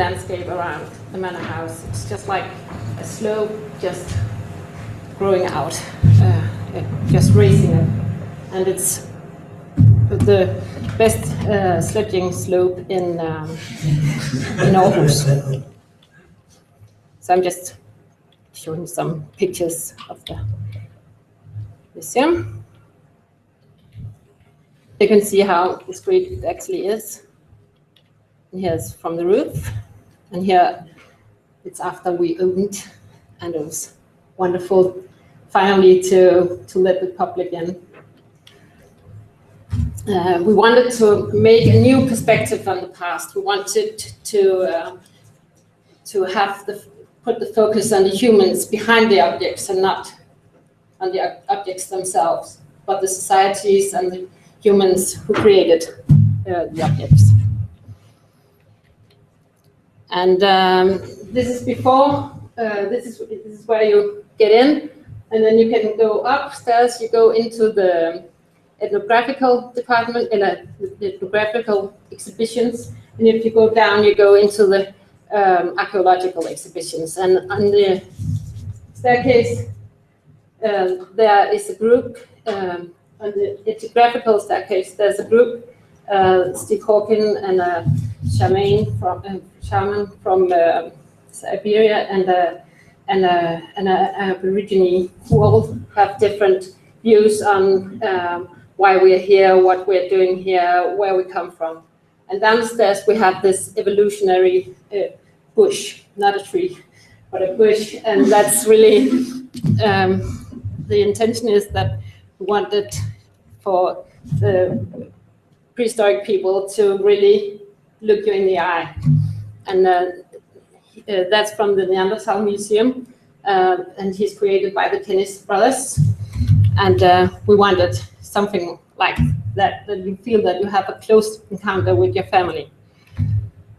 landscape around the manor house. It's just like a slope just growing out, just raising it. And it's the best sledging slope in Aarhus. So I'm just showing some pictures of the museum. You can see how discreet it actually is. And here's from the roof, and here it's after we opened, and it was wonderful finally to let the public in. We wanted to make a new perspective on the past. We wanted to put the focus on the humans behind the objects and not on the objects themselves, but the societies and the humans who created the objects. And this is before, this is where you get in, and then you can go upstairs, you go into the ethnographical department, the ethnographical exhibitions, and if you go down, you go into the archaeological exhibitions. And on the staircase, there is a group, on the ethnographical staircase, there's a group, Steve Hawkin and a shaman from Siberia and an Aborigine who all have different views on why we're here, what we're doing here, where we come from. And downstairs we have this evolutionary bush, not a tree, but a bush, and that's really the intention is that we wanted for the prehistoric people to really look you in the eye. And that's from the Neanderthal Museum, and he's created by the Kennis brothers. And we wanted something like that you feel that you have a close encounter with your family.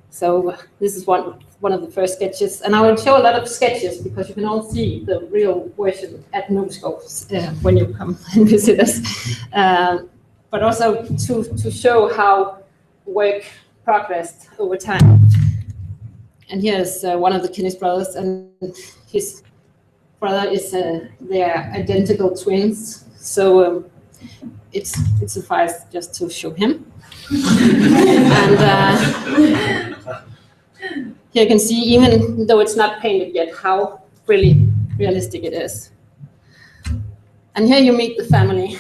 So this is one of the first sketches, and I will show a lot of sketches because you can all see the real version at Moesgaard when you come and visit us. But also to show how work progressed over time. And here's one of the Kennis brothers, and his brother is they're identical twins. So it suffices just to show him. And here you can see, even though it's not painted yet, how really realistic it is. And here you meet the family,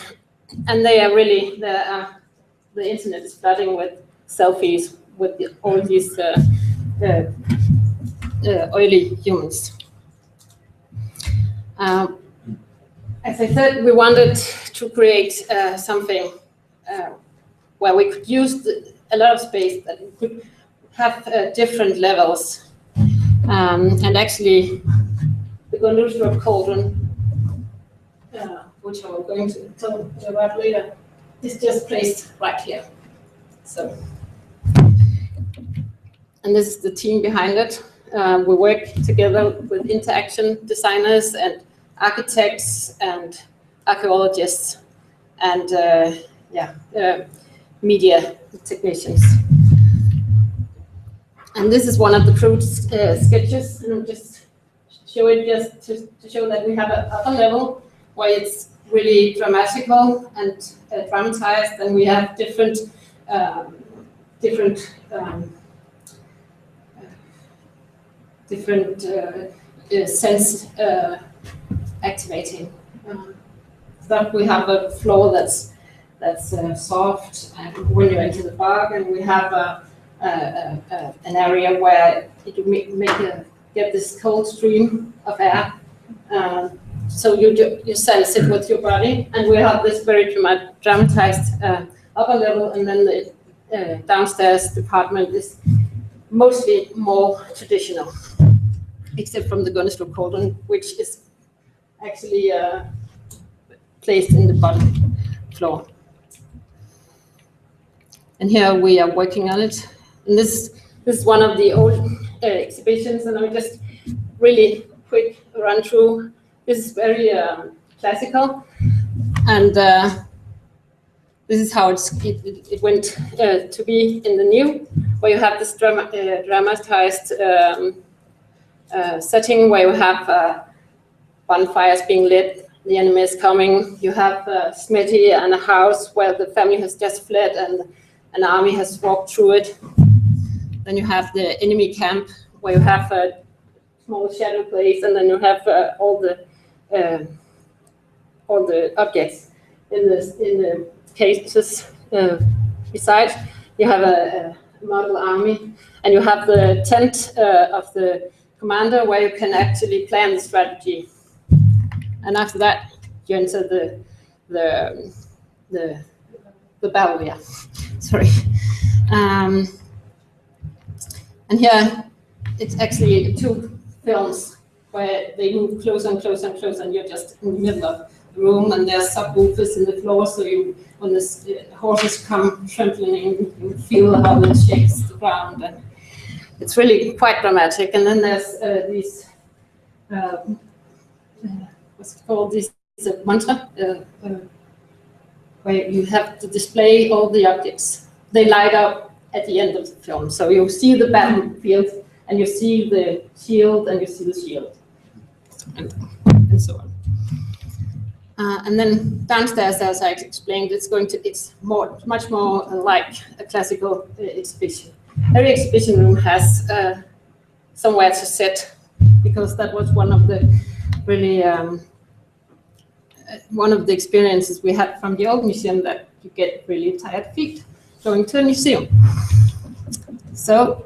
and they are really the internet is flooding with selfies with all these early humans. As I said, we wanted to create something where we could use a lot of space, that we could have different levels. And actually, the Gunderstrup cauldron, which I'm going to tell you about later, is just placed right here. So, and this is the team behind it. We work together with interaction designers and architects and archaeologists and media technicians. And this is one of the crude sketches, and I'll just show it just to show that we have an upper level where it's really dramatical and dramatized, and we have different sense activating stuff. We have a floor that's soft, and when you enter the park, and we have an area where you get this cold stream of air. So you sense it with your body, and we have this very dramatized upper level, and then the downstairs department is mostly more traditional, except from the Gunderstrup cauldron, which is actually placed in the bottom floor. And here we are working on it. And this is one of the old exhibitions, and I'll just really quick run through. This is very classical, and this is how it went to be in the new, where you have this dramatized setting where you have bonfires being lit, the enemy is coming, you have Smitty and a house where the family has just fled and an army has walked through it. Then you have the enemy camp where you have a small shadow place, and then you have all the objects in the cases besides. You have a model army, and you have the tent of the commander where you can actually plan the strategy. And after that, you enter the battle. Yeah, sorry. And here it's actually 2 films where they move closer and closer and closer, and you're just in the middle of the room, and there's subwoofers in the floor, so when the horses come trampling in, you feel how it shakes the ground, and it's really quite dramatic. And then there's these what's it called? This mantra, where you have to display all the objects. They light up at the end of the film, so you see the battlefield, and you see the shield, and you see the shield, and so on. And then downstairs, as I explained, it's much more like a classical exhibition. Every exhibition room has somewhere to sit, because that was one of the really one of the experiences we had from the old museum, that you get really tired feet going to a museum. So,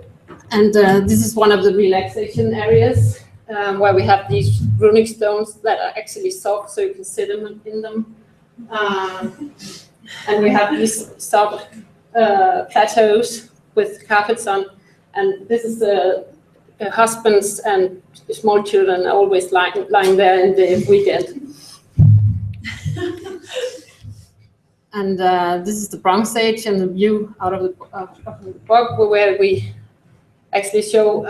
and this is one of the relaxation areas where we have these runic stones that are actually soft, so you can sit in them. And we have these soft plateaus with carpets on, and this is the husbands and small children are always lying there in the weekend. And this is the Bronze Age and the view out of the book, where we actually show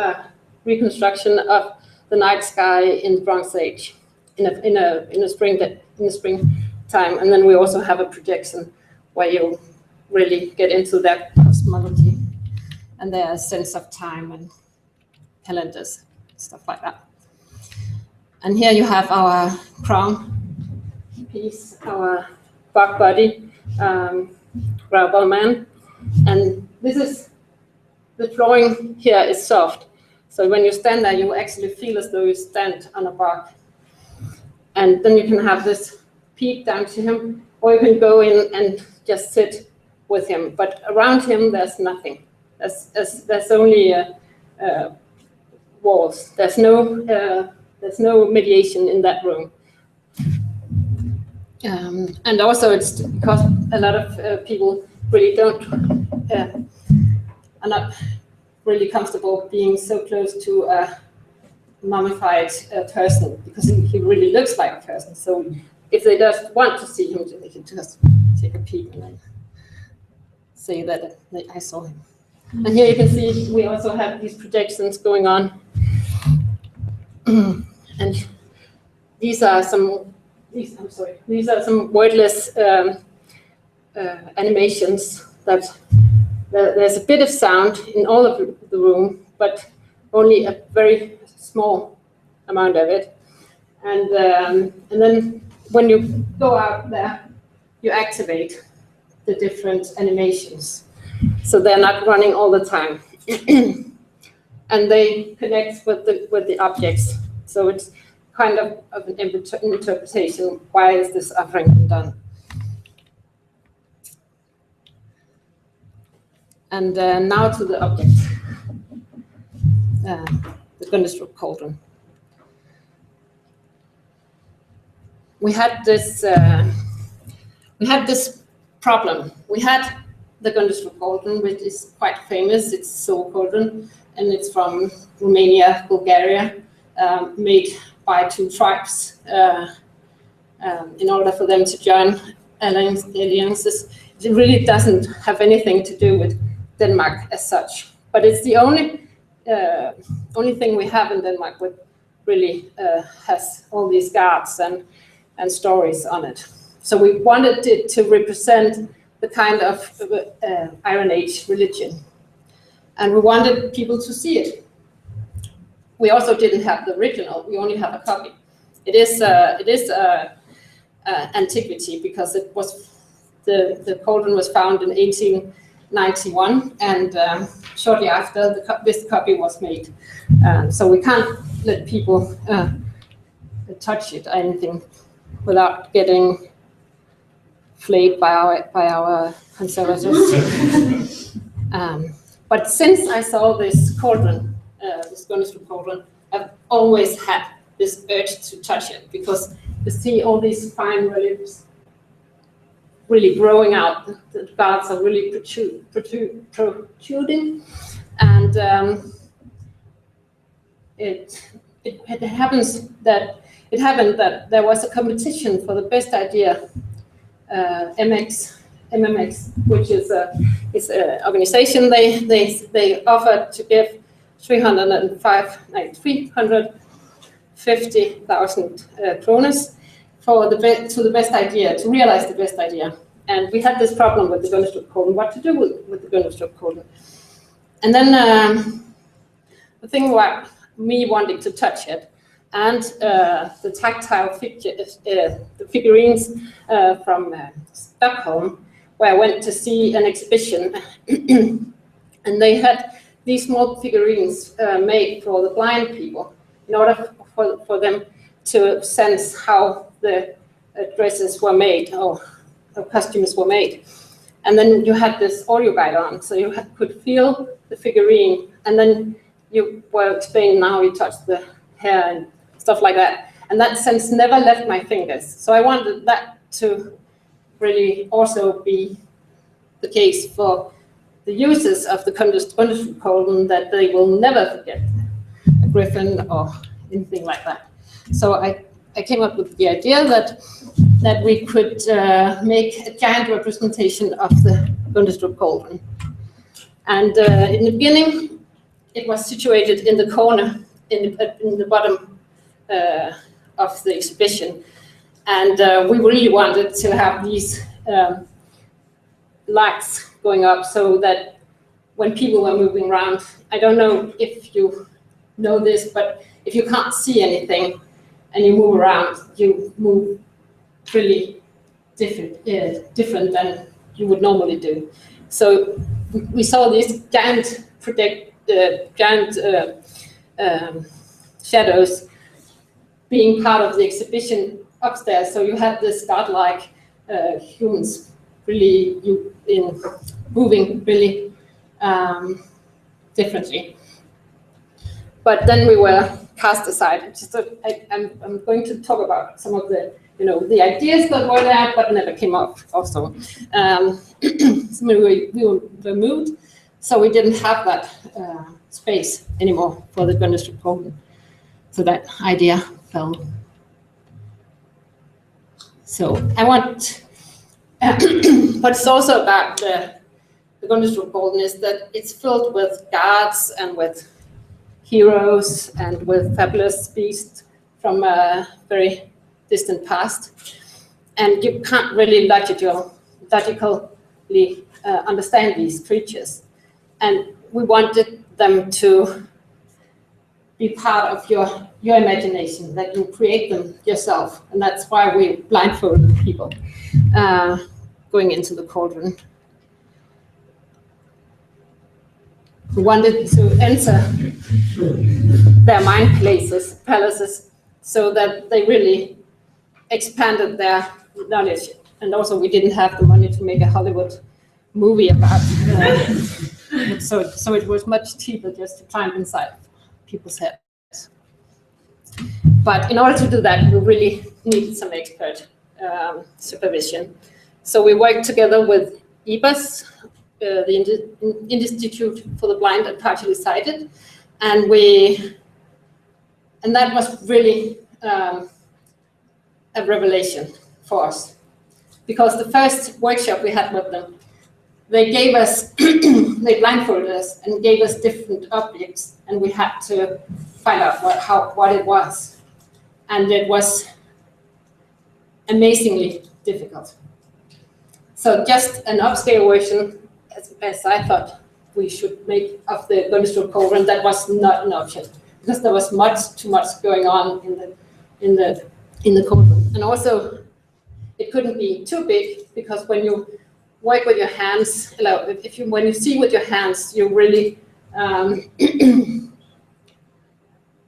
reconstruction of the night sky in the Bronze Age in a spring time. And then we also have a projection where you really get into that cosmology and their sense of time and calendars, stuff like that. And here you have our crown piece, our bug body, rubber man, and this is the flooring here is soft, so when you stand there you actually feel as though you stand on a bug. And then you can have this peek down to him, or you can go in and just sit with him, but around him there's nothing. There's only walls. There's no mediation in that room. And also it's because a lot of people really are not really comfortable being so close to a mummified person, because he really looks like a person. So if they just want to see him, they can just take a peek and then say that I saw him. And here you can see we also have these projections going on. And these are some wordless animations that there's a bit of sound in all of the room, but only a very small amount of it. And then when you go out there, you activate the different animations, so they're not running all the time. And they connect with the objects. So it's kind of an interpretation. Why is this offering been done? And now to the object, the Gundestrup cauldron. We had this problem. We had the Gundestrup cauldron, which is quite famous. It's a soul cauldron, and it's from Romania, Bulgaria, made by 2 tribes in order for them to join alliances. It really doesn't have anything to do with Denmark as such, but it's the only thing we have in Denmark which really has all these guards and stories on it. So we wanted it to represent the kind of Iron Age religion. and we wanted people to see it. We also didn't have the original, we only have a copy. It is antiquity, because it was the cauldron was found in 1891, and shortly after this copy was made. So we can't let people touch it or anything without getting flayed by our conservators. But since I saw this cauldron, this Gundestrup cauldron, I've always had this urge to touch it, because you see all these fine reliefs really growing out. The guards are really protruding, and it happened that there was a competition for the best idea, MMX, which is an organization. They offered to give 350,000 kroners to the best idea, to realize the best idea. And we had this problem with the Gundestrup cauldron, what to do with the Gundestrup cauldron. And then the thing about me wanting to touch it, and the tactile the figurines from Stockholm, where I went to see an exhibition, and they had these small figurines made for the blind people, in order for them to sense how the dresses were made, or costumes were made. And then you had this audio guide on, so you could feel the figurine, and then you were explaining how you touch the hair and stuff like that. And that sense never left my fingers. So I wanted that to really also be the case for the users of the Gundestrup cauldron, that they will never forget a griffin or anything like that. So I came up with the idea that we could make a giant representation of the Gundestrup cauldron. And in the beginning, it was situated in the corner, in the bottom of the exhibition. And we really wanted to have these lights going up, so that when people were moving around, I don't know if you know this, but if you can't see anything and you move around, you move really different than you would normally do. So we saw these giant shadows being part of the exhibition upstairs. So you had this godlike humans really moving really differently. But then we were cast aside. I'm going to talk about some of the ideas that were there, but never came up also. We were moved, so we didn't have that space anymore for the Gundestrup cauldron. So that idea fell. So I want, but it's also about the Gundestrup cauldron is that it's filled with gods and with heroes and with fabulous beasts from a very distant past. And you can't really logically understand these creatures. And we wanted them to be part of your imagination, that you create them yourself. And that's why we blindfolded people going into the cauldron. We wanted to enter their mind palaces, so that they really expanded their knowledge. And also we didn't have the money to make a Hollywood movie about it. So it was much cheaper just to climb inside people's heads. But in order to do that, we really needed some expert supervision. So we worked together with IBAS, the Institute for the Blind and Partially Sighted, and that was really a revelation for us, because the first workshop we had with them, they gave us, they blindfolded us and gave us different objects, and we had to find out what it was, and it was amazingly difficult. So just an upscale version, as I thought we should make of the Bundesdruck cauldron, that was not an option because there was too much going on in the cauldron, and also it couldn't be too big because when you work with your hands, when you see with your hands, you really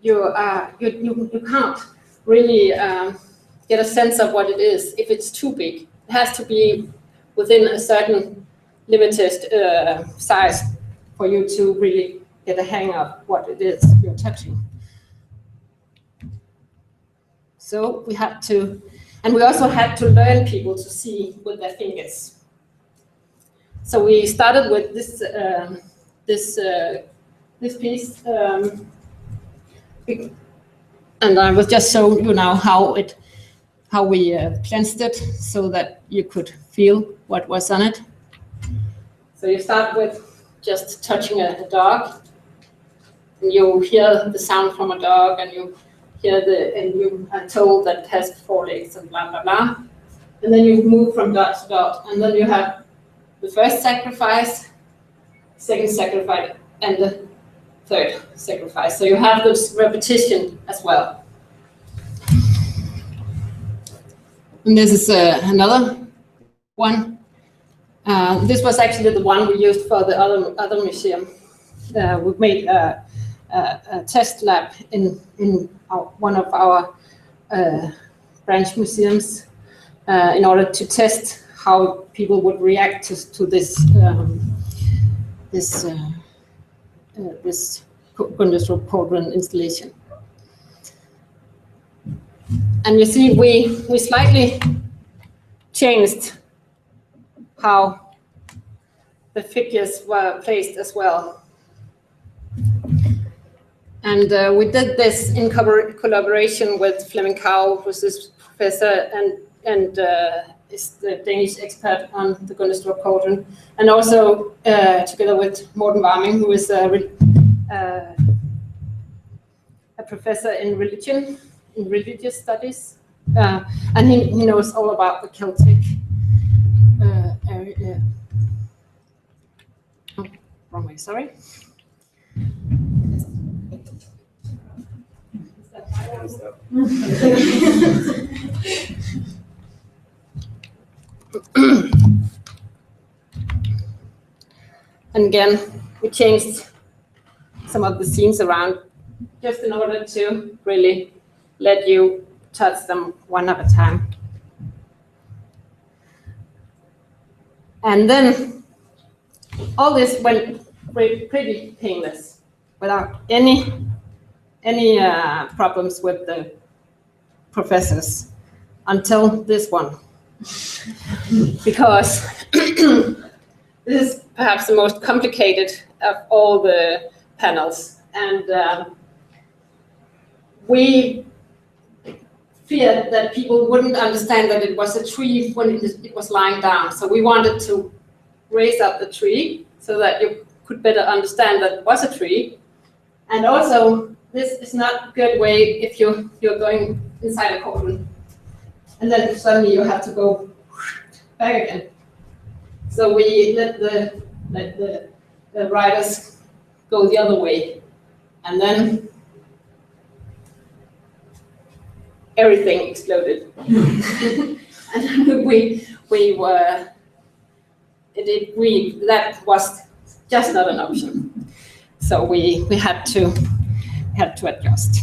you can't really get a sense of what it is if it's too big. It has to be within a certain limited size for you to really get a hang of what it is you're touching. So we had to, and we also had to learn people to see with their fingers. So we started with this this piece, and I will just show you now how we cleansed it so that you could feel what was on it. So you start with just touching a dog, and you hear the sound from a dog, and you hear and you are told that it has 4 legs and blah blah blah, and then you move from dot to dot, and then you have the first sacrifice, second sacrifice, and the third sacrifice. So you have this repetition as well. And this is another one. This was actually the one we used for the other museum. We made a test lab in one of our branch museums in order to test how people would react to this Bundesdruck cauldron installation. And you see, we slightly changed how the figures were placed as well. And we did this in collaboration with Flemming Kau, who's this professor and is the Danish expert on the Bundesdruck cauldron, and also together with Morten Warming, who is a professor in religious studies, and he knows all about the Celtic area. Oh, wrong way, sorry. And again, we changed some of the scenes around just in order to really let you touch them one at a time. And then all this went pretty painless without any problems with the professors until this one. Because this is perhaps the most complicated of all the panels, and we feared that people wouldn't understand that it was a tree when it was lying down. So we wanted to raise up the tree so that you could better understand that it was a tree. And also, this is not a good way if you're going inside a cauldron, and then suddenly you have to go back again. So we let the riders go the other way, and then everything exploded. And that was just not an option. So we had to adjust.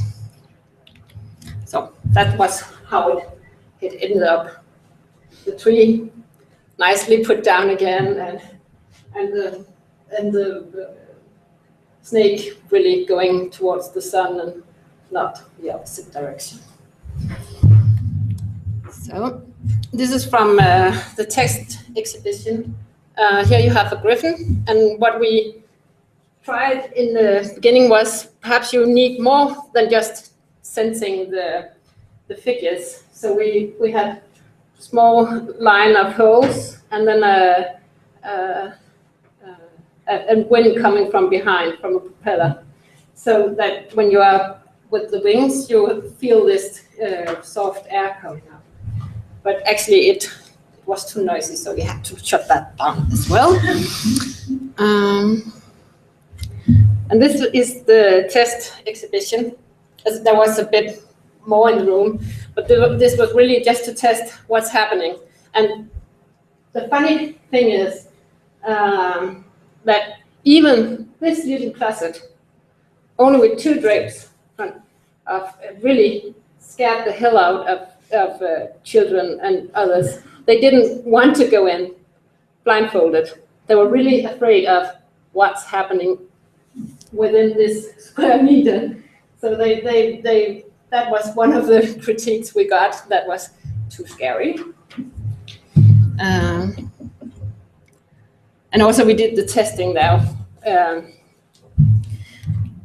So that was how it ended up. The tree nicely put down again, and the snake really going towards the sun and not the opposite direction. So this is from the text exhibition. Here you have a griffin, and what we tried in the beginning was perhaps you need more than just sensing the figures. So we had a small line of holes, and then a wind coming from behind, from a propeller, so that when you are with the wings, you feel this soft air coming up. But actually it was too noisy, so we had to shut that down as well. And this is the test exhibition. As there was a bit more in the room, but this was really just to test what's happening. And the funny thing is that even this little closet, only with 2 drapes, really scared the hell out of children and others. They didn't want to go in blindfolded. They were really afraid of what's happening within this square meter. So that was one of the critiques we got, that was too scary. And also we did the testing there.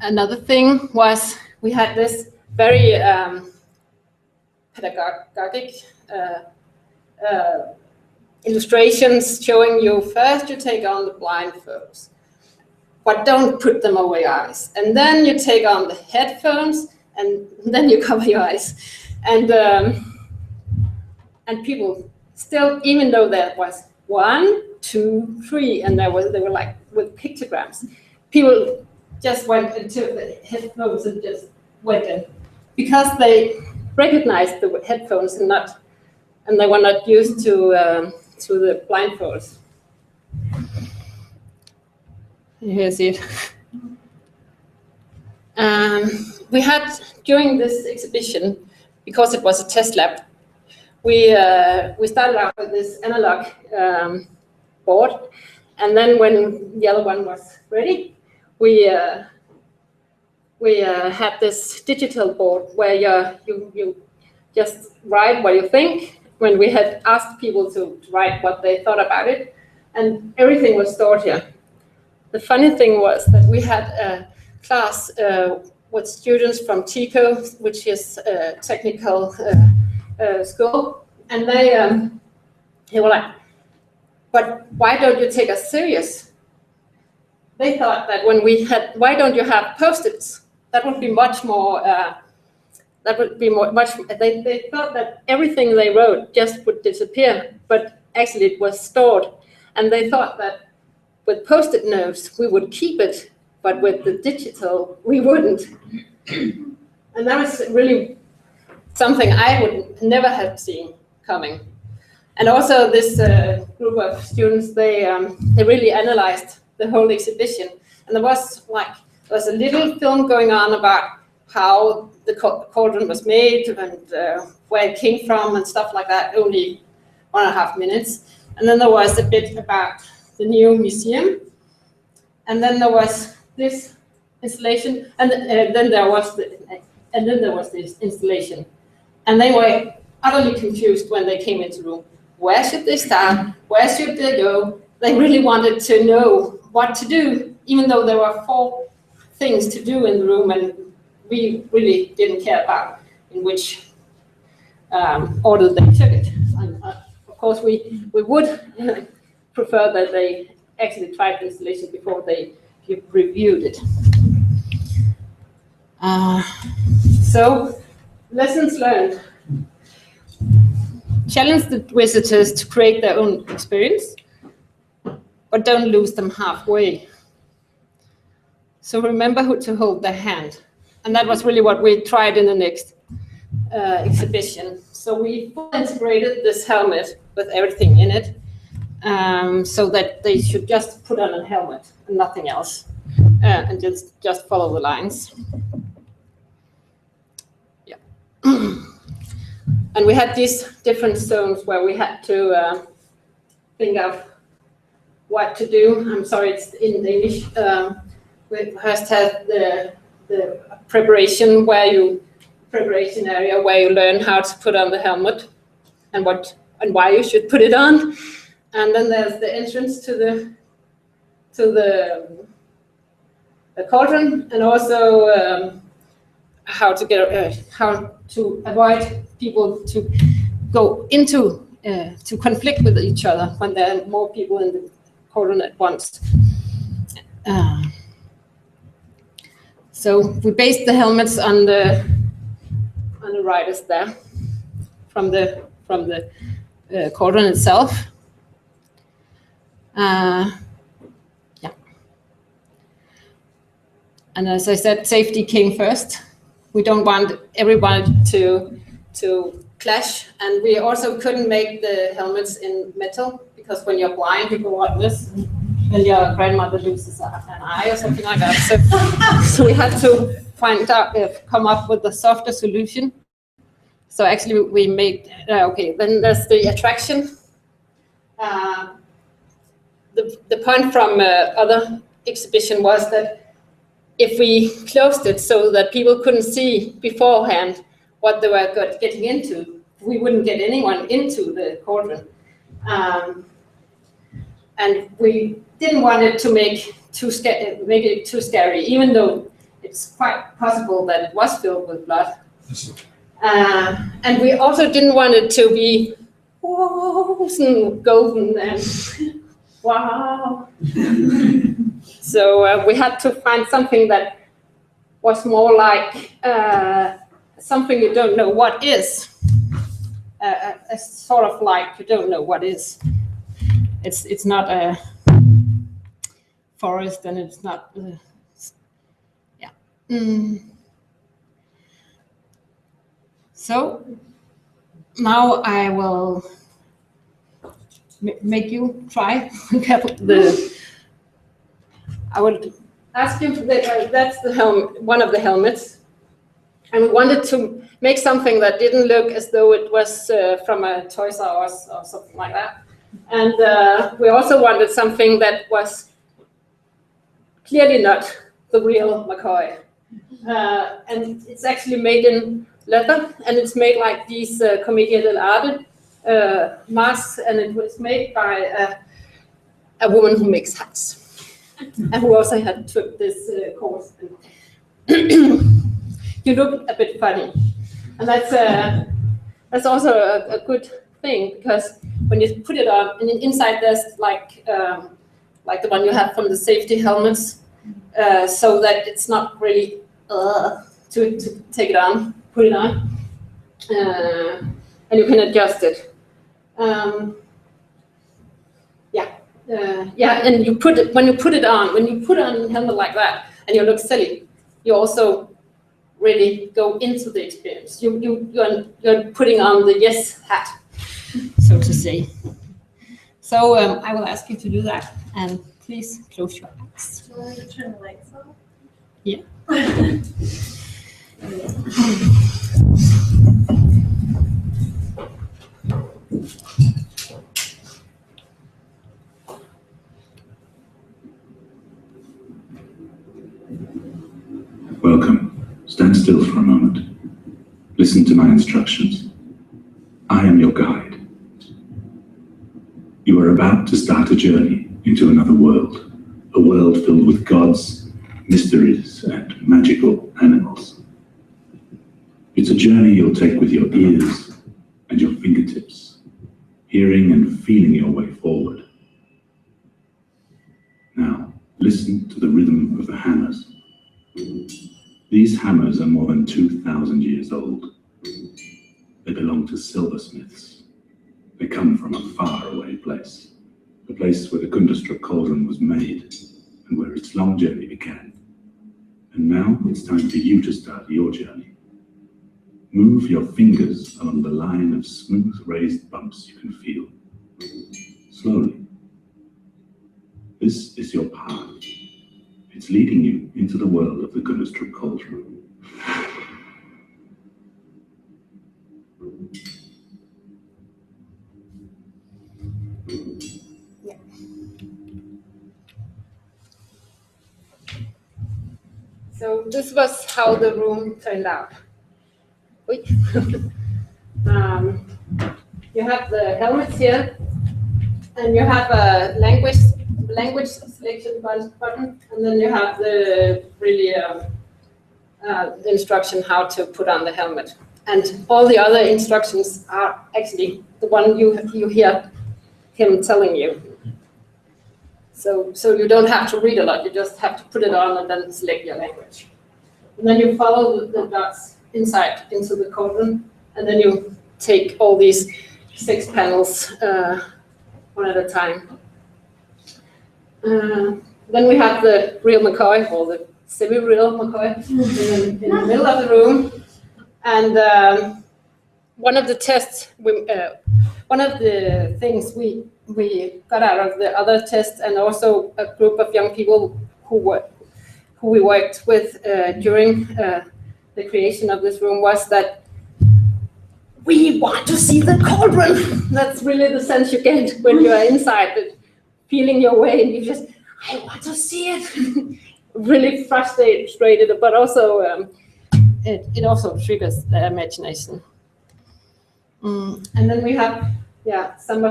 Another thing was we had this very pedagogic illustrations showing you first you take on the blindfolds, but don't put them over your eyes. And then you take on the headphones, and then you cover your eyes. And people still, even though there was 1, 2, 3, and they were like with pictograms, people just went into the headphones and just went in because they recognized the headphones and they were not used to the blindfolds. Here's it. We had, during this exhibition, because it was a test lab, we started out with this analog board, and then when the other one was ready, we had this digital board where you just write what you think. When we had asked people to write what they thought about it, and everything was stored here. The funny thing was that we had a class with students from TICO, which is a technical school, and they were like, but why don't you take us serious? They thought that when we had, why don't you have Post-its? That would be much more, they thought that everything they wrote just would disappear, but actually it was stored. And they thought that with Post-it notes, we would keep it, but with the digital, we wouldn't. And that was really something I would never have seen coming. And also this group of students, they really analyzed the whole exhibition. And there was a little film going on about how the cauldron was made and where it came from and stuff like that, only 1.5 minutes. And then there was a bit about the new museum. And then there was this installation, and then there was this installation. And they were utterly confused when they came into the room. Where should they start? Where should they go? They really wanted to know what to do, even though there were 4 things to do in the room, and we really didn't care about in which order they took it. And, of course, we would prefer that they actually tried the installation before they reviewed it. So, lessons learned. Challenge the visitors to create their own experience, but don't lose them halfway. So remember who to hold their hand. And that was really what we tried in the next exhibition. So we integrated this helmet with everything in it, so that they should just put on a helmet and nothing else, and just follow the lines. Yeah. And we had these different zones where we had to think of what to do. I'm sorry, it's in Danish. We first had the preparation area where you learn how to put on the helmet and why you should put it on. And then there's the entrance to the cauldron, and also how to avoid people to go into to conflict with each other when there are more people in the cauldron at once. So we based the helmets on the riders there from the cauldron itself. Yeah. And as I said, safety came first. We don't want everybody to clash, and we also couldn't make the helmets in metal, because when you're blind, you go like this, and your grandmother loses an eye or something like that. So we had to come up with a softer solution. So actually we made, okay, then there's the attraction. The point from other exhibition was that if we closed it so that people couldn't see beforehand what they were getting into, we wouldn't get anyone into the cauldron. And we didn't want it to make it too scary, even though it's quite possible that it was filled with blood. And we also didn't want it to be golden and wow. So we had to find something that was more like something you don't know what is. A sort of like you don't know what is. It's not a forest, and it's not. Yeah. So now I will make you try. I would ask you. That's the one of the helmets, and we wanted to make something that didn't look as though it was from a Toys R Us or something like that. And we also wanted something that was clearly not the real McCoy. And it's actually made in leather, and it's made like these Commedia dell'arte masks, and it was made by a woman who makes hats, and who also had took this course. You look a bit funny, and that's also a good thing, because when you put it on, and inside there's like the one you have from the safety helmets, so that it's not really to take it on, put it on, and you can adjust it. And you put it when you put on a helmet like that, and you look silly, you also really go into the experience. You're putting on the yes hat, so to say. So I will ask you to do that, and please close your eyes. Do you want me to turn the lights off? Yeah. Welcome. Stand still for a moment. Listen to my instructions. I am your guide. You are about to start a journey into another world, a world filled with gods, mysteries, and magical animals. It's a journey you'll take with your ears and your fingertips, hearing and feeling your way forward. Now, listen to the rhythm of the hammers. These hammers are more than 2,000 years old. They belong to silversmiths. They come from a faraway place, a place where the Gundestrup cauldron was made and where its long journey began. And now it's time for you to start your journey. Move your fingers along the line of smooth raised bumps you can feel. Slowly. This is your path. It's leading you into the world of the Gundestrup cauldron. Yeah. So this was how the room turned out. You have the helmets here, and you have a language selection button, and then you have the really the instruction how to put on the helmet. And all the other instructions are actually the one you hear him telling you. So you don't have to read a lot, you just have to put it on and then select your language. And then you follow the dots inside into the cauldron, and then you take all these 6 panels one at a time. Then we have the real McCoy, or the semi-real McCoy in the middle of the room. And one of the tests, one of the things we got out of the other test, and also a group of young people who we worked with during the creation of this room, was that we want to see the cauldron. That's really the sense you get when you are inside it, feeling your way, and you just, I want to see it. Really frustrated, but also it also triggers the imagination. And then we have, on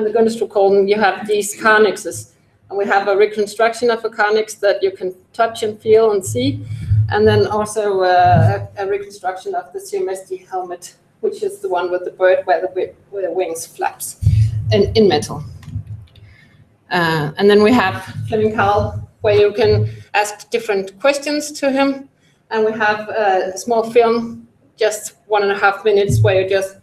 the Gundestrup you have these carnixes, and we have a reconstruction of a carnix that you can touch and feel and see, and then also a reconstruction of the Siamese helmet, which is the one with the bird where the wings flaps in metal. And then we have Flemming Carl, where you can ask different questions to him, and we have a small film, just 1.5 minutes, where you just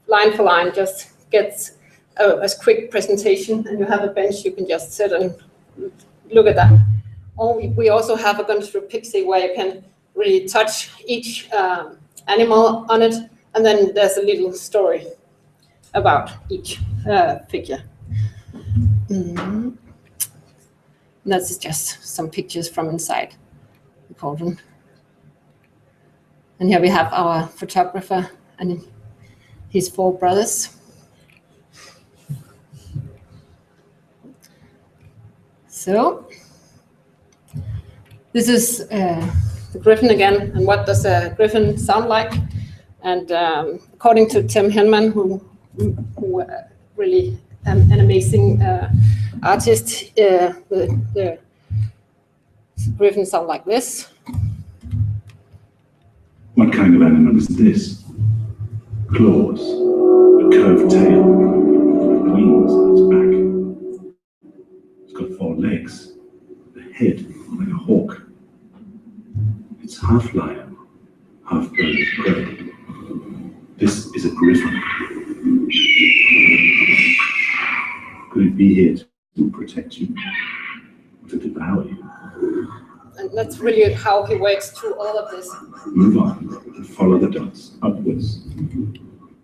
line for line just gets a quick presentation, and you have a bench you can just sit and look at that. Or we also have a Gundestrup Pixie where you can really touch each animal on it, and then there's a little story about each figure. That's just some pictures from inside the cauldron. And here we have our photographer and his 4 brothers. So this is the griffin again, and what does a griffin sound like? And according to Tim Henman, who really an amazing artist, the griffin sound like this. What kind of animal is this? Claws, a curved tail, wings on its back. It's got 4 legs, a head like a hawk. It's half lion, half bird of prey. This is a griffin. Could it be here to protect you, to devour you? And that's really how he works through all of this. Move on and follow the dots upwards.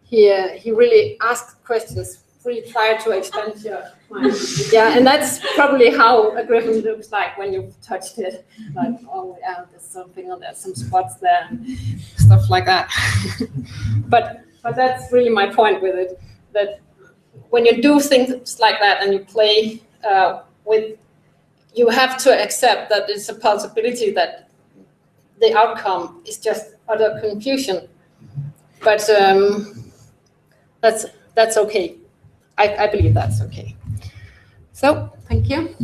He really asks questions, really try to expand your mind. Yeah, and that's probably how a griffin looks like when you've touched it. Like, oh yeah, there's something on there, some spots there, and stuff like that. But that's really my point with it, that when you do things like that and you play with, you have to accept that it's a possibility that the outcome is just utter confusion. But that's okay. I believe that's okay. So, thank you.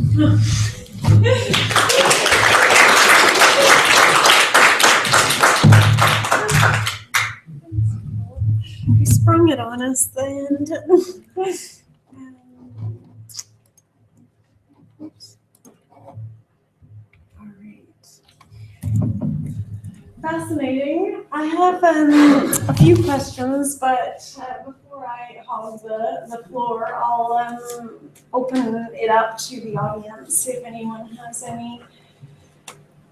You sprung it on us then. Oops. All right. Fascinating. I have a few questions, but before I hog the floor, I'll open it up to the audience if anyone has any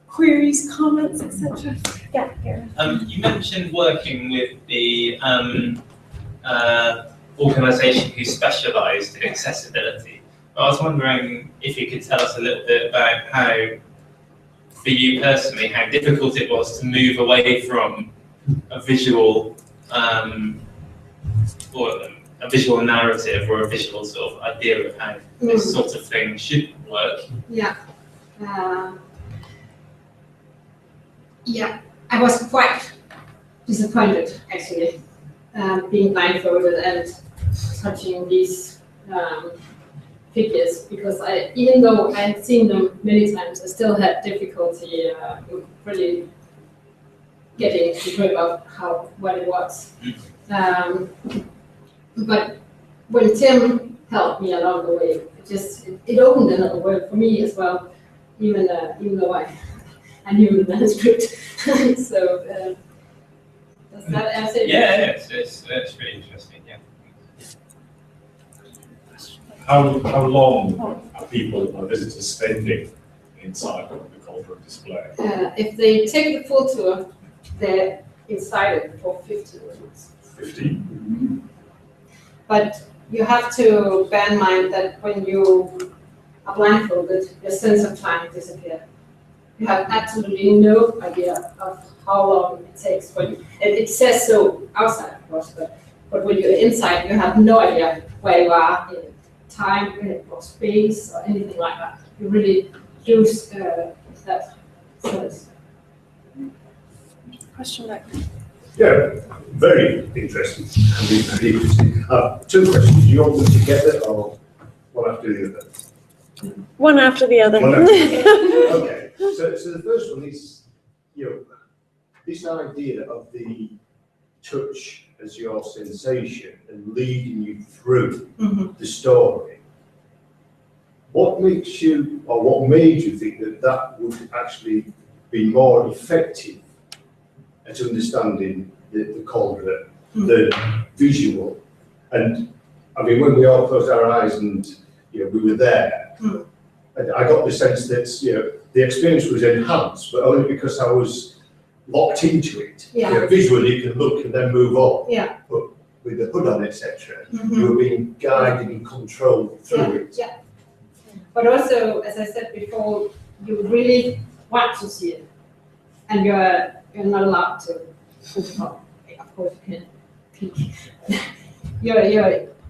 queries, comments, etc. Yeah, Gary. You mentioned working with the organisation who specialised in accessibility. I was wondering if you could tell us a little bit about how, for you personally, how difficult it was to move away from a visual or a visual narrative or a visual sort of idea of how this sort of thing should work. Yeah. Yeah, I was quite disappointed actually, being blindfolded and touching these figures, because even though I had seen them many times, I still had difficulty really getting to grip of what it was. But when Tim helped me along the way, it opened another world for me as well, even though I knew the manuscript. So does that answer it? Yeah, it's really interesting. Yeah. How long are visitors spending inside the cauldron display? If they take the full tour, they're inside it for 15 minutes. 15? But you have to bear in mind that when you are blindfolded, your sense of time disappears. You have absolutely no idea of how long it takes. It says so outside, of course, but when you're inside, you have no idea where you are in time or space or anything like that. You really lose that sense. Question back. Yeah, very interesting. Very interesting. Two questions. Do you want them together or one after the other? One after the other. One after the other. Okay. So the first one is, this idea of the touch as your sensation and leading you through the story. What makes you, or what made you think that that would actually be more effective at understanding the cauldron, the visual? And I mean, when we all closed our eyes and we were there, and I got the sense that the experience was enhanced, but only because I was locked into it. Yeah. Visually, you can look and then move on. Yeah. But with the hood on, etc., you were being guided and controlled through it. Yeah. But also, as I said before, you really want to see it, and you're not allowed to. Of course, you can peek.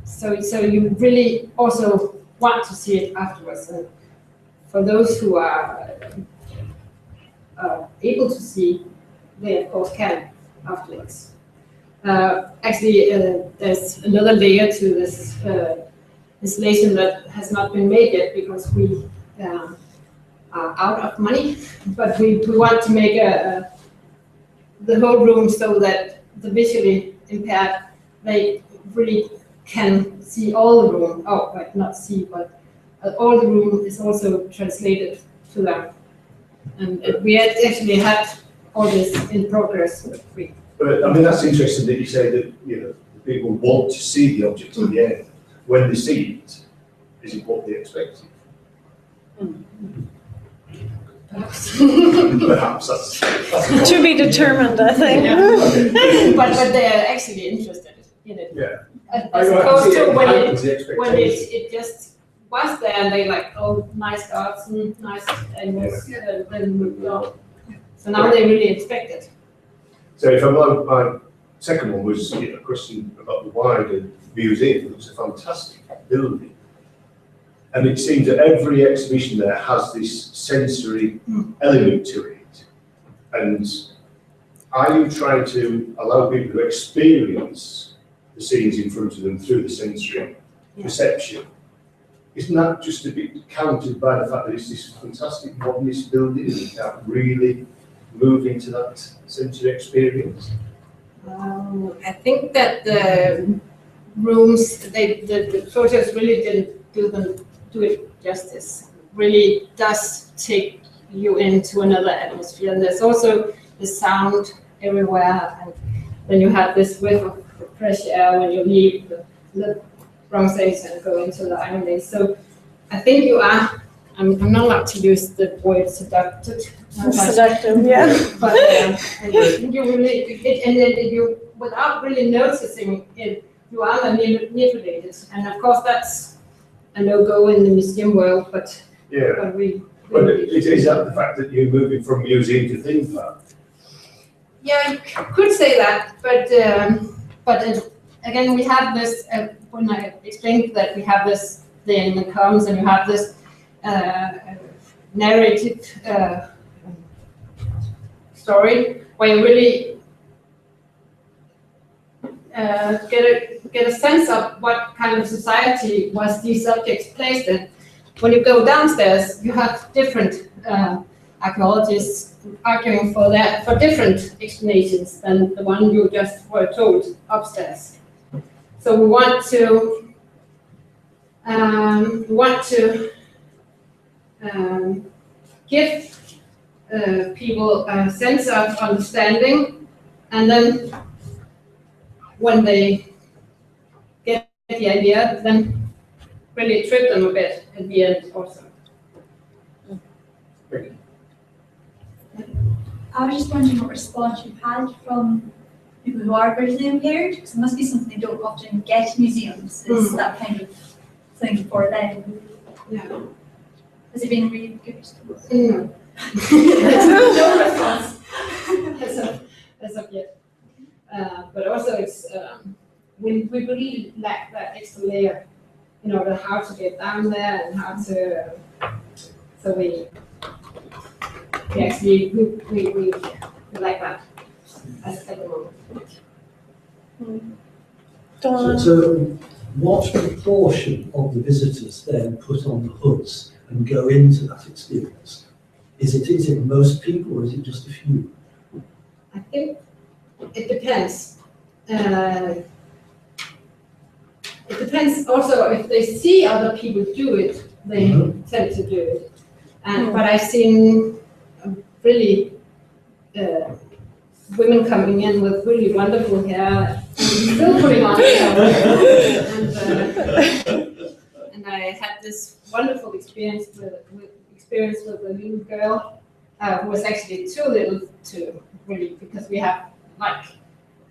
So you really also want to see it afterwards. And for those who are able to see, they of course can afterwards. Actually, there's another layer to this installation that has not been made yet because we are out of money. But we want to make the whole room so that the visually impaired, they really can see all the room. Oh, right, not see, but all the room is also translated to them. And we had actually had all this in progress. But I mean, that's interesting that you say that people want to see the object in the end. When they see it, is it what they expected? Perhaps. Perhaps that's To be determined, I think. Yeah. but they are actually interested in it. Yeah. As opposed to when when it just was there and they like, oh, nice dogs and nice animals, then moved on. So now they really expect it. So if I'm on, my second one was a question about the wider museum. It was a fantastic building. And it seems that every exhibition there has this sensory element to it. And are you trying to allow people to experience the scenes in front of them through the sensory perception? Isn't that just a bit countered by the fact that it's this fantastic modernist building and you can't really move into that sensory experience? I think that the rooms, the photos really didn't do it justice. Really does take you into another atmosphere. And there's also the sound everywhere, and then you have this whiff of fresh air when you leave the Bronze and go into the Iron Age. So I think you are. I'm not allowed to use the word seductive. Seductive, yeah. But I think you really, and then you, without really noticing it, you are manipulated. And of course, that's a no-go in the museum world. But But is that the fact that you're moving from museum to theme park? Yeah, you could say that, but again, we have this. When I explained that we have this, the animal comes, and you have this narrative story where you really get a sense of what kind of society was these subjects placed in. When you go downstairs, you have different archaeologists arguing for different explanations than the one you just were told upstairs. So we want to give people a sense of understanding, and then when they get the idea, then really trip them a bit at the end also. I was just wondering what response you've had from people who are visually impaired, because it must be something they don't often get in museums, is that kind of thing for them. Yeah. Has it been really good? No response as of yet. But also it's, we really lack that extra layer, how to get down there and how to, so we actually, we like that at the moment. So what proportion of the visitors then put on the hoods and go into that experience? Is it most people or is it just a few? I think it depends. It depends also if they see other people do it, they tend to do it. But I've seen really women coming in with really wonderful hair, and still putting on hair. And I had this wonderful experience with a little girl who was actually too little to really, because we have like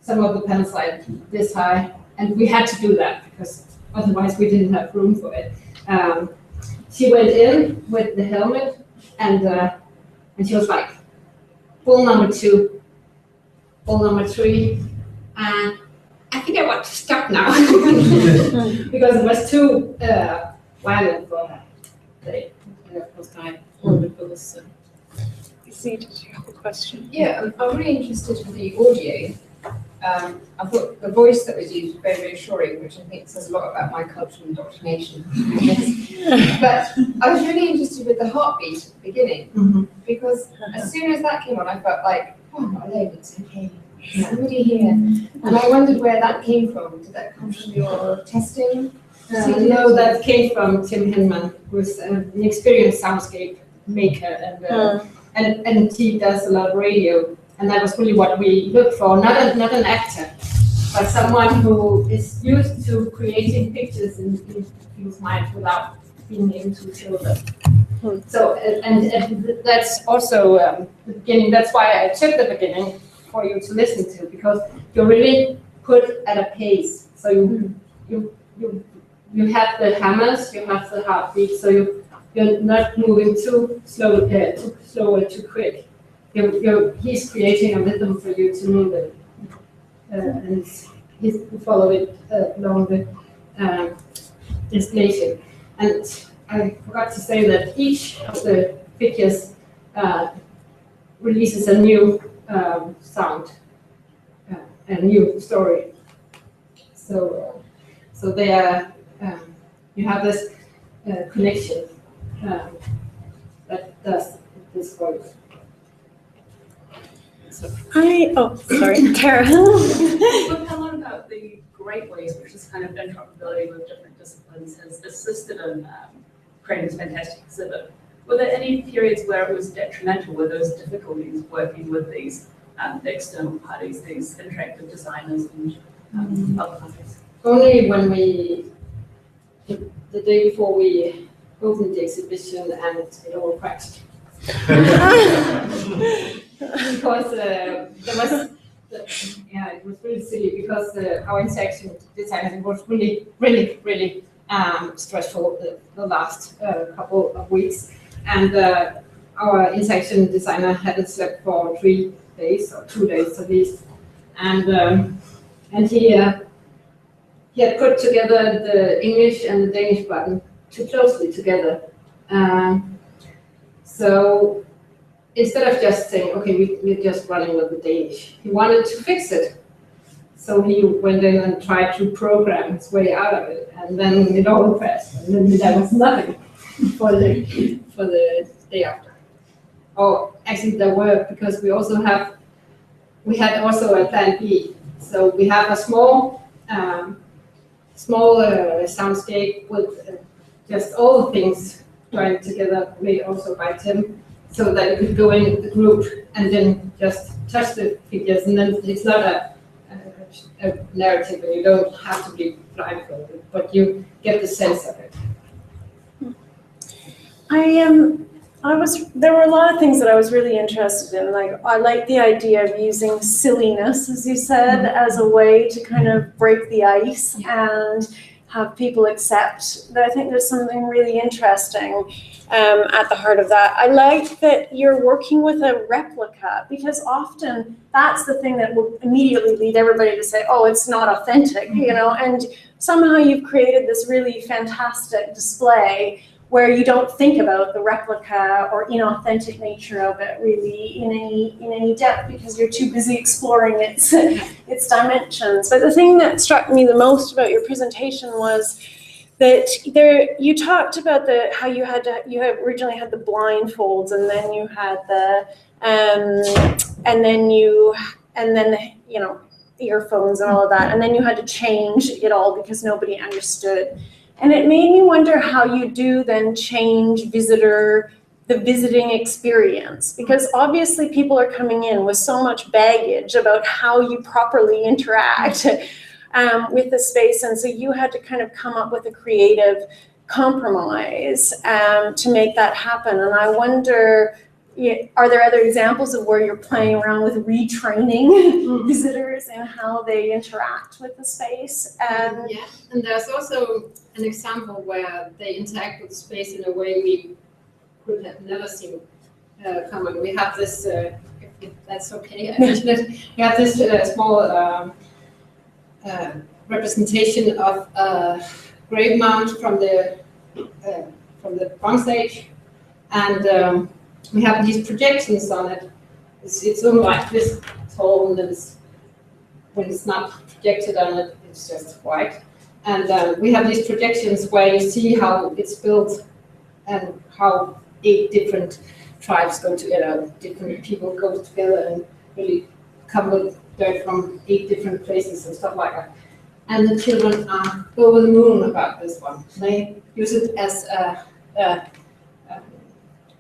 some of the pens like this high, and we had to do that because otherwise we didn't have room for it. She went in with the helmet, and she was like, bull number 2, bull number 3, and I think I want to stop now because it was too violent for her. They was kind of for this. Did you have a question? Yeah, I'm really interested in the audio. I thought the voice that was used was very reassuring, which I think says a lot about my cultural indoctrination. But I was really interested with the heartbeat at the beginning, because as soon as that came on, I felt like, oh, I'm not alone, it's okay. There's somebody here. And I wondered where that came from. Did that come from your testing? No, that came from Tim Hinman, who's an experienced soundscape maker, and he does a lot of radio. And that was really what we look for, not an actor, but someone who is used to creating pictures in people's minds without being able to show them. So, and that's also the beginning. That's why I took the beginning for you to listen to, because you're really put at a pace. So you have the hammers, you have the heartbeat, so you're not moving too slow, too slow or too quick. He's creating a rhythm for you to move it, and you follow it along the distillation. And I forgot to say that each of the figures releases a new sound, a new story. So they are, you have this connection that does this voice. Sorry, Tara. We've come on about the great ways, which is kind of interoperability with different disciplines, has assisted in creating this fantastic exhibit. Were there any periods where it was detrimental, were those difficulties working with these external parties, these interactive designers and other parties? Only when the day before we opened the exhibition and it all crashed. Because there was, it was really silly because our interaction design was really stressful the last couple of weeks, and our interaction designer hadn't slept for 3 days or 2 days at least, and he had put together the English and the Danish button too closely together, so instead of just saying, okay, we're just running with the Danish, he wanted to fix it. So he went in and tried to program his way out of it, and then it all crashed, and then there was nothing for the day after. Or actually there were, because we had also a plan B. So we have a small soundscape with just all the things joined together, made also by Tim, so that you could go in the group and then just touch the figures, and then it's not a narrative, and you don't have to be blindfolded, but you get the sense of it. There were a lot of things that I was really interested in. Like, I like the idea of using silliness, as you said, as a way to kind of break the ice and have people accept that. I think there's something really interesting at the heart of that. I like that you're working with a replica, because often that's the thing that will immediately lead everybody to say, oh, it's not authentic, you know, and somehow you've created this really fantastic display where you don't think about the replica or inauthentic nature of it really in any depth, because you're too busy exploring its dimensions. But the thing that struck me the most about your presentation was that you talked about how you had originally had the blindfolds, and then you had the earphones and all of that, and then you had to change it all because nobody understood. And it made me wonder how you do then change the visiting experience, because obviously people are coming in with so much baggage about how you properly interact with the space, and so you had to kind of come up with a creative compromise to make that happen. And I wonder, are there other examples of where you're playing around with retraining visitors and how they interact with the space? Yeah, and there's also an example where they interact with the space in a way we could have never seen coming. We have this, if that's okay, I mentioned it. We have this small representation of a grave mound from the Bronze Age, and we have these projections on it. It's only like this tall, and then when it's not projected on it, it's just white. And we have these projections where you see how it's built and how 8 different tribes go together, different people go together and really come with dirt from 8 different places and stuff like that. And the children are over the moon about this one. They use it as a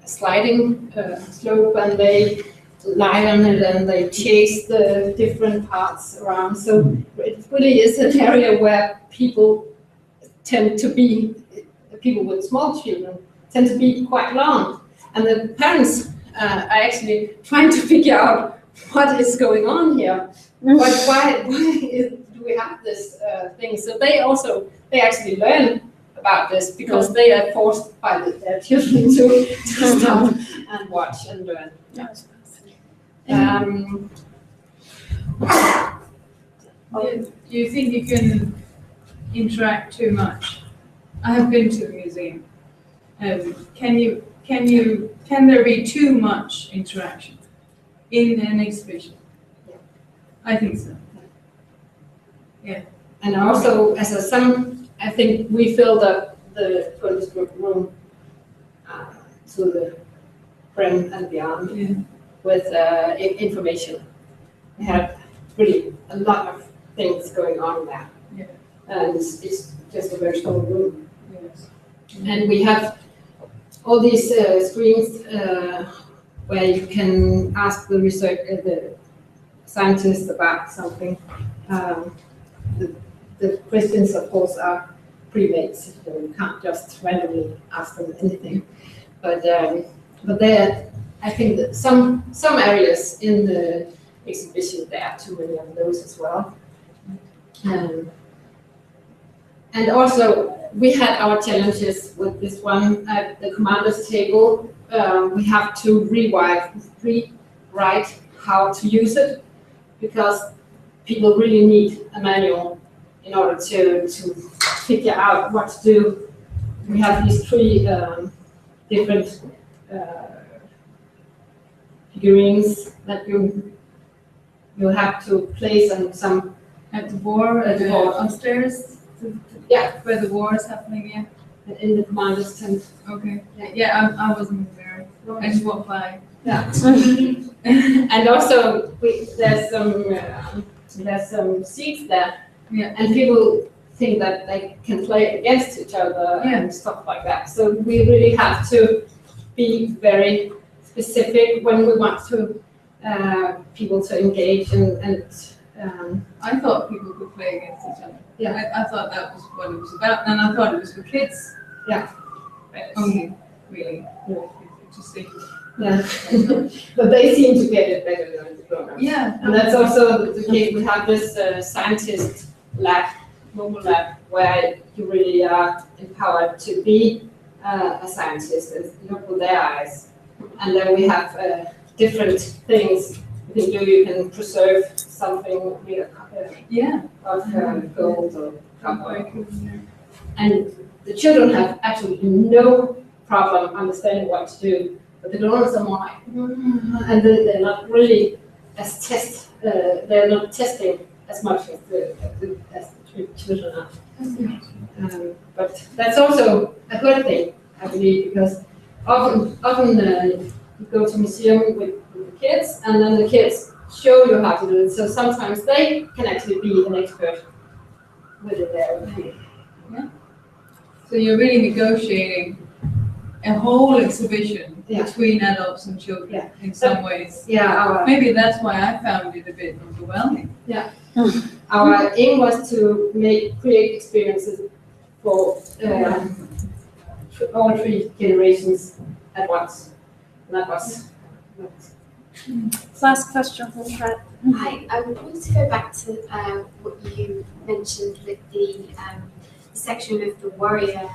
sliding slope, and they lie on it and they chase the different parts around. So it really is an area where people with small children tend to be quite long. And the parents are actually trying to figure out what is going on here. Why do we have this thing? So they actually learn about this because they are forced by their children to stop and watch and learn. Do you think you can interact too much? I have been to the museum. Can there be too much interaction in an exhibition? Yeah. I think so. Yeah. And also, I think we filled up the tourist room to the brim and beyond with information. We had really a lot of things going on there. Yeah. And it's just a very small room. Yes. And we have all these screens where you can ask the scientists about something. The questions, of course, are pre-made. You can't just randomly ask them anything. But there, I think that some areas in the exhibition, there are too many of those as well. And also, we had our challenges with this one at the commander's table. We have to rewrite how to use it, because people really need a manual in order to figure out what to do. We have these 3 different figurines that you have to place on some at the war upstairs. Yeah, where the war is happening. Yeah. In the commander's tent. Okay. Yeah, I wasn't there. I just walked by. Yeah. And also, there's some seats there. Yeah. And people think that they can play against each other and stuff like that. So we really have to be very specific when we want to people to engage and I thought people could play against each other. Yeah. I thought that was what it was about, and I thought it was for kids. Yeah. But only really. to see. Yeah, but they seem to get it better than the grown-ups. Yeah. And that's also the case. We have this scientist lab, mobile lab, where you really are empowered to be a scientist and look with their eyes. And then we have different things you can do. You can preserve something made of gold or copper. And the children have absolutely no problem understanding what to do. But the grown-ups are more like, and they're not really as they're not testing as much as the children are. But that's also a good thing, I believe, because often you go to a museum with the kids, and then the kids show you how to do it. So sometimes they can actually be an expert with it there. Yeah. So you're really negotiating a whole exhibition between adults and children in some ways. Yeah, maybe that's why I found it a bit overwhelming. Yeah. Our aim was to create experiences for all three generations at once. And that was. Last question from Fred. Hi, I wanted to go back to what you mentioned with the section of the warrior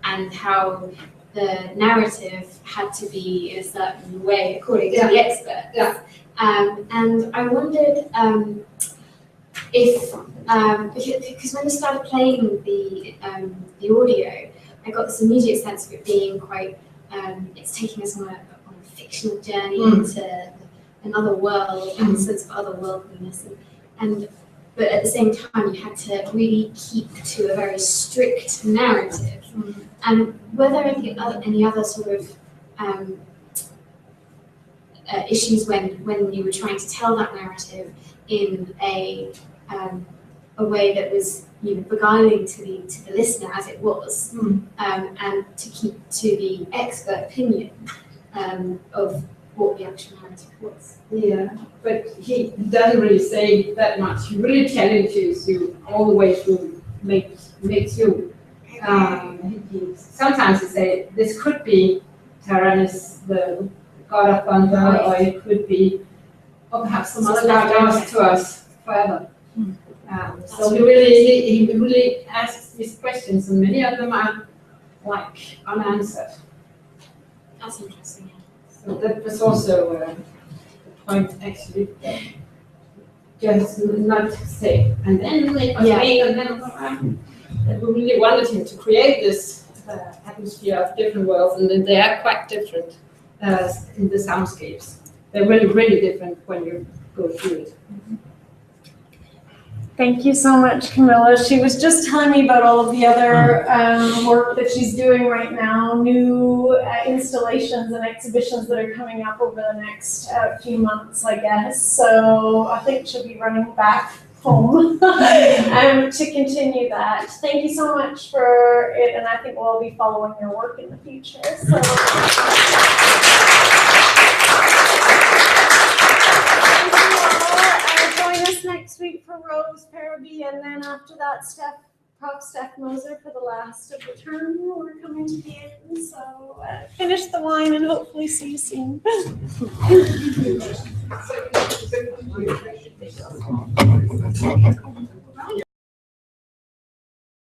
and how the narrative had to be in a certain way according to the experts. Yeah. And I wondered if, because when we started playing the audio, I got this immediate sense of it being quite, it's taking us on a fictional journey into another world and a sense of otherworldliness. But at the same time, you had to really keep to a very strict narrative. And were there any other sort of issues when you were trying to tell that narrative in a way that was beguiling to the listener as it was, and to keep to the expert opinion of what the actual narrative was? Yeah, but he doesn't really say that much. He really challenges you all the way through, makes you. Sometimes he say this could be Tyrannus, the god of thunder, or it could be, or perhaps some other god lost to us forever. So he really asks these questions, and many of them are like unanswered. That's interesting. So that was also the point, actually. Just not say, and then it was me, and then we really wanted him to create this atmosphere of different worlds, and then they are quite different in the soundscapes. They're really, really different when you go through it. Thank you so much, Camilla. She was just telling me about all of the other work that she's doing right now, new installations and exhibitions that are coming up over the next few months, I guess. So I think she'll be running back home to continue that. Thank you so much for it, and I think we'll all be following your work in the future. So. Next week for Rose Paraby, and then after that, Prof. Steph Moser for the last of the term. We're coming to the end, so finish the wine and hopefully see you soon.